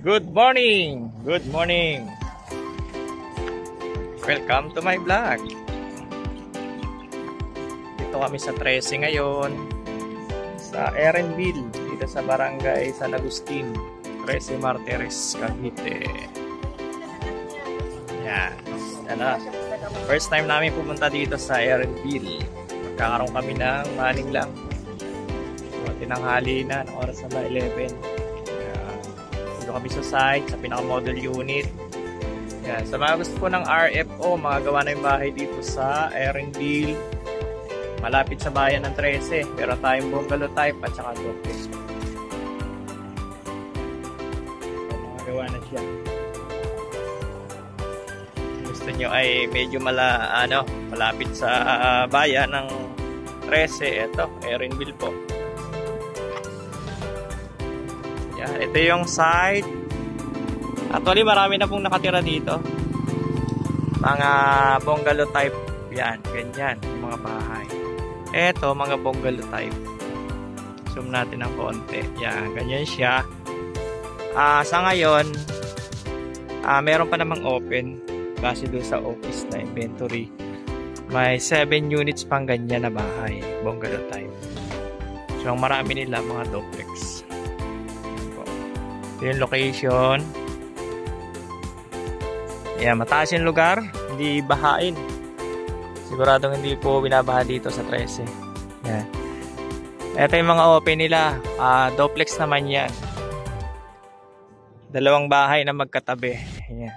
Good morning! Good morning! Welcome to my vlog. Dito kami sa 13 ngayon sa Erenville, dito sa barangay San Agustin, 13 Martires, Cavite. Yan. First time namin pumunta dito sa Erenville. Magkakaroon kami ng maning lang. Tinanghali na, ng oras na 11. Dito kami sa site, sa pinaka-model unit. Yan. Sa mga gusto po ng RFO, magagawa na yung bahay dito sa Erenville. Malapit sa bayan ng 13. Pero tayong bungalow type at saka duplex. So, magagawa na siya. Gusto nyo ay medyo malapit sa bayan ng 13. Ito, Erenville po. Yan. Ito yung site. Actually, marami na pong nakatira dito. Mga bungalow type. Yan, ganyan. Yung mga bahay. Eto, mga bungalow type. Zoom natin ng konti. Yan, ganyan siya. Sa ngayon, meron pa namang open. Kasi doon sa office na inventory. May 7 units pang ganyan na bahay. Bungalow type. So, marami nila mga duplex. Ito yung location. Yan, mataas yung lugar. Hindi bahain. Siguradong hindi po binabaha dito sa 13. Yan. Ito yung mga open nila. Duplex naman yan. Dalawang bahay na magkatabi. Yan.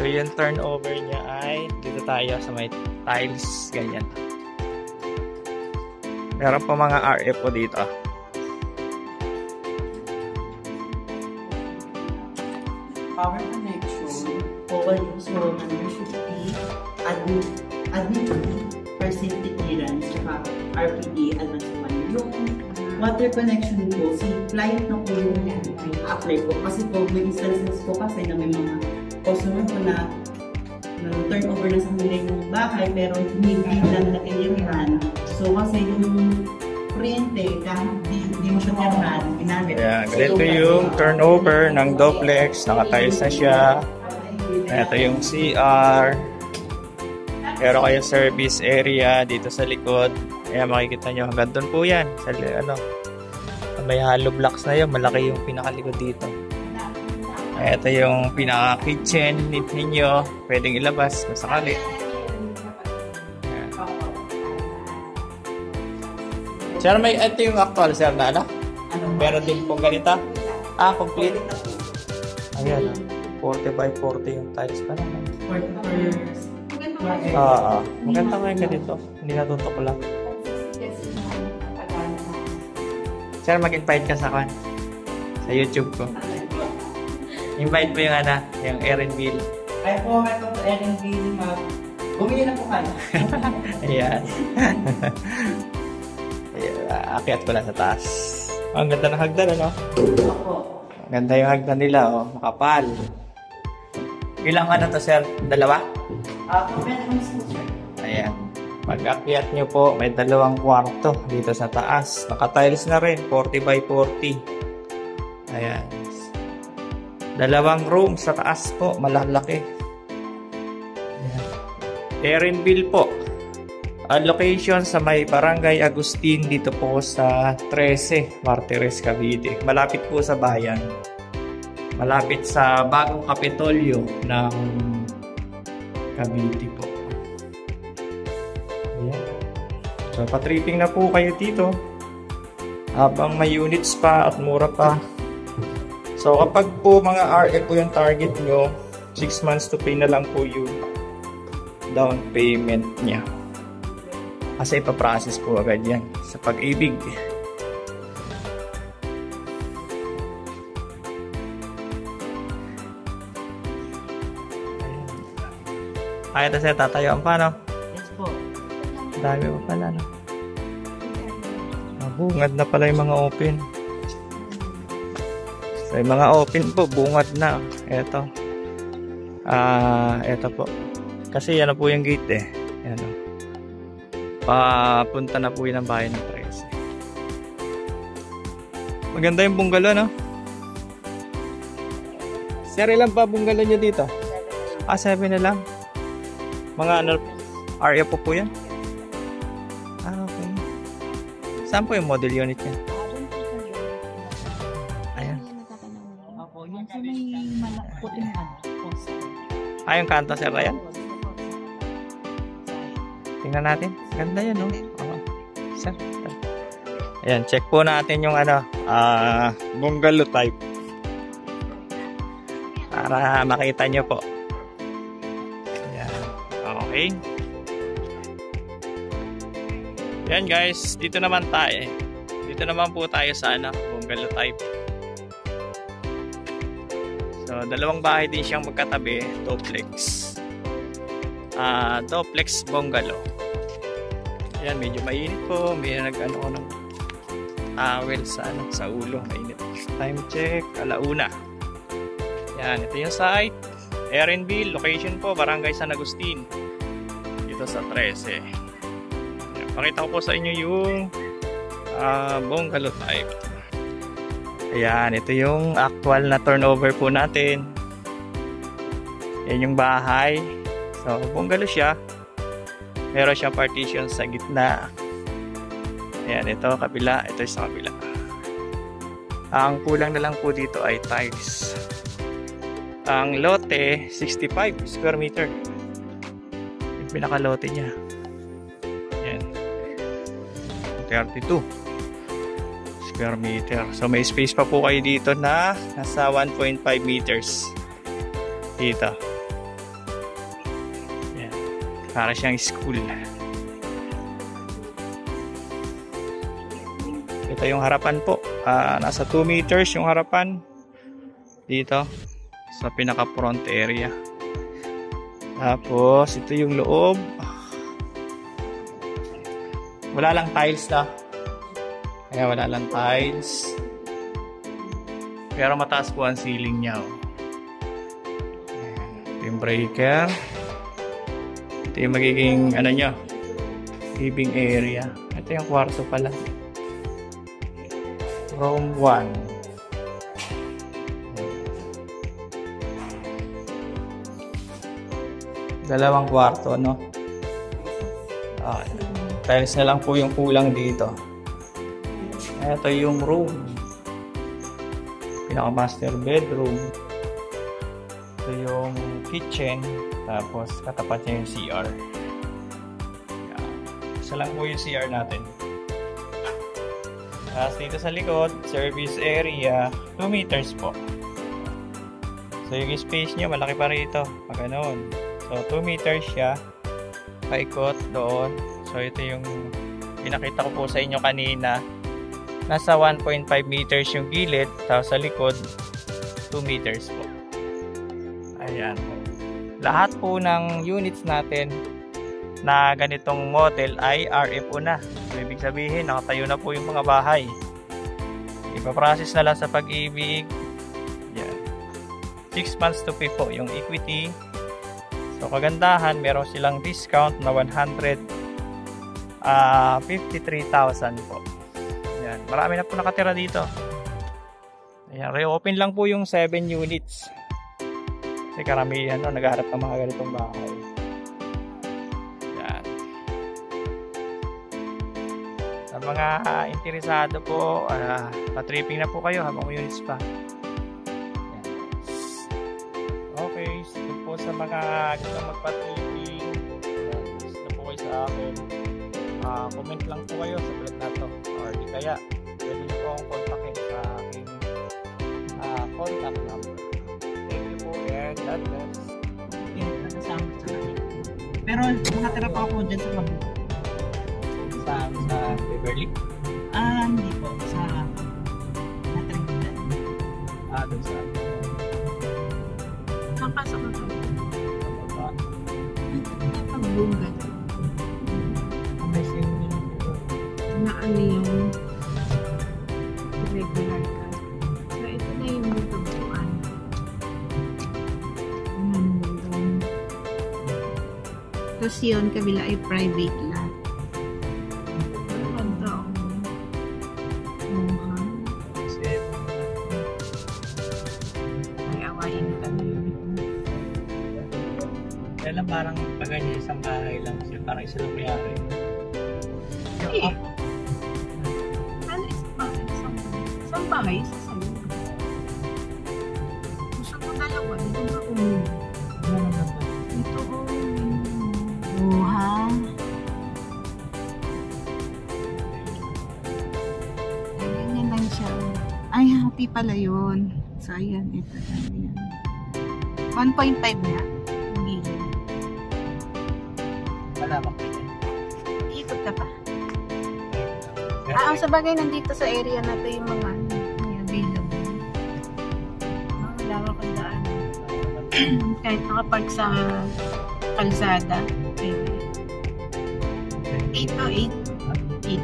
So yung turnover niya ay dito tayo sa may tiles. Ganyan. Meron pa mga RFO dito. Power connection, over user membership fee, admin fee, per safety clearance, saka RPA advance money. Yung water connection po, si client na po yung apply po. Kasi po, may instances po kasi na may mga customer po na turnover na sa kanila yung bahay, pero hindi lang nakilirhan. So kasi yung kuryente, kahit di mo siya tirhan, ginamit. Yeah, ganito yung turnover ng duplex. Naka-tiles na siya. Ito yung CR. Pero kayo service area dito sa likod. Ayan, makikita nyo. Hanggang doon po yan. Sa, may hollow blocks na yun. Malaki yung pinakalikod dito. Ito yung pinaka-kitchen ninyo. Pwedeng ilabas kung sakali. Sir, may ito yung actual, sir, na ano? Meron din pong ganito. Complete. Ayan, 40 by 40 yung tiles pa naman. 40 maganda nga yung ganito. Hindi natutok lang. Sir, mag-invite ka sa sa YouTube ko. Invite mo yung yung Erenville. Kaya po, itong Erenville, bumili na po kayo. Ayan. Akyat ko lang sa taas. Ang ganda ng hagdan, ano? Ganda yung hagdan nila, oh. Makapal. Ilang to, sir? Dalawa? Ayan. Pag-akyat nyo po, may 2 kwarto dito sa taas. Naka-tiles na rin, 40 by 40. Ayan. 2 room sa taas po, malalaki. Ayan. Erenville po. Location sa may Barangay Agustin dito po sa 13 Martires, Cavite. Malapit po sa bayan. Malapit sa bagong Kapitolyo ng Cavite po. Ayan. So patripping na po kayo dito habang may units pa at mura pa. So kapag po mga RF po yung target nyo, 6 months to pay na lang po yung down payment nya. Kasi ipaprocess po agad yan sa Pag-ibig. Kaya ito siya tatayuan pa, no? Yes po. Dami pa pala, no? Bungad na pala yung mga open. So yung mga open po, bungad na. Ito. Ito po. Kasi yan na po yung gate, eh. Yan, no? Papunta na po yun ang bayan ng 13. Maganda yung bungalow, no? Sir, ilan pa bungalow nyo dito? 7 na lang. Mga ano, area po po yan? Okay. Saan po yung model unit niya? Ayan. Opo, yung sa may puting post. Yung kanto, sir, ayan. Tingnan natin. Ganda yun, no? Sir. Ayan, check po natin yung ano, bungalow type. Para makita nyo po. Ayan. Okay. Ayan guys, dito naman tayo. Dito naman po tayo sa ano, bungalow type. So, dalawang bahay din siyang magkatabi, duplex. Duplex bungalow. Ayan, medyo mainit po. May nag-ano ko ng towel sa ulo. Mainit. Time check, 1:00. Yan, ito yung site. Erinville, location po, Barangay San Agustin. Dito sa 13. Yan, pakita ko po sa inyo yung bungalow type. Ayan, ito yung actual na turnover po natin. Yan yung bahay. So, bungalow siya. Meron siyang partition sa gitna. Ayan, ito kabila, ito sa kabila. Ang kulang na lang po dito ay tiles. Ang lote, 65 square meter. Yung pinakalote niya. Ayan. 32 square meter. So may space pa po kayo dito na nasa 1.5 meters. Dito. Ayan. Para siyang school. Ito yung harapan po. Nasa 2 meters yung harapan. Dito. Sa pinaka front area. Tapos ito yung loob. Wala lang tiles na. Kaya wala lang tiles. Pero mataas po ang ceiling niya. Ito yung breaker. Ito yung magiging ano nyo, living area. Ito yung kwarto pala. Room 1. Dalawang kwarto, no? Tiles na lang po yung kulang dito. Ito yung room. Pinaka master bedroom. Ito yung kitchen. Tapos katapat niya yung CR. Isa lang po yung CR natin. Tapos dito sa likod, service area, 2 meters po. So yung space nyo, malaki pa rito. Pag ganoon. So 2 meters siya. Paikot doon. So ito yung pinakita ko po sa inyo kanina. Nasa 1.5 meters yung gilid. Tapos sa likod, 2 meters po. Ayan po. Lahat po ng units natin na ganitong model ay RFO na. So, ibig sabihin, nakatayo na po yung mga bahay. Ipaprocess na lang sa Pag-ibig. Yan. 6 months to pay po yung equity. So, kagandahan, meron silang discount na 153,000 po. Yan. Marami na po nakatira dito. Ayan. Reopen lang po yung 7 units. Kasi karamihan naghaharap ng mga ganitong bahay. Yan. Sa mga interesado po, pa-tripping na po kayo habang units pa. Yan. Okay, so po sa mga gusto magpa-tripping, gusto po kayo sa akin, comment lang po kayo sa vlog na to. Or di kaya, pwede nyo po akong kontakin sa aking contact number. God bless. Nakasama sa akin. Pero nakatira pa ako dyan sa kabila. Sa Beverly? Hindi po. Sa Natribulan. Doon sa papasok ako. Pagbungan. Na ano yung regular ka. So ito na yung magkabuan. Tapos yun, kabila ay private lot. Ganda ako. Ay, awayin ka. Sila parang paganyan, isang bahay lang sila. Parang isa lang mayari. Eh. Ano isang bahay? Isang bahay? Isa sa'yo. Gusto ko dalawa. Dito na ulo. Ano naman ba? Ito ulo. Oh, ha? Ay, ganyan lang siya. Ay, happy pala yun. So, ayan. Ito. Ayan. 1.5 nga. Hindi. Wala ba kayo? Ikot ka pa. Ah, sa bagay, nandito sa area na to yung mga may available. Wala kang daan. Kahit nakapark sa kalsada. Pwede. 8 to 8. 8.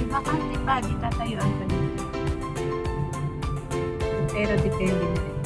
Bakante pa, di tatayuan pa dito. Pero depende na rin.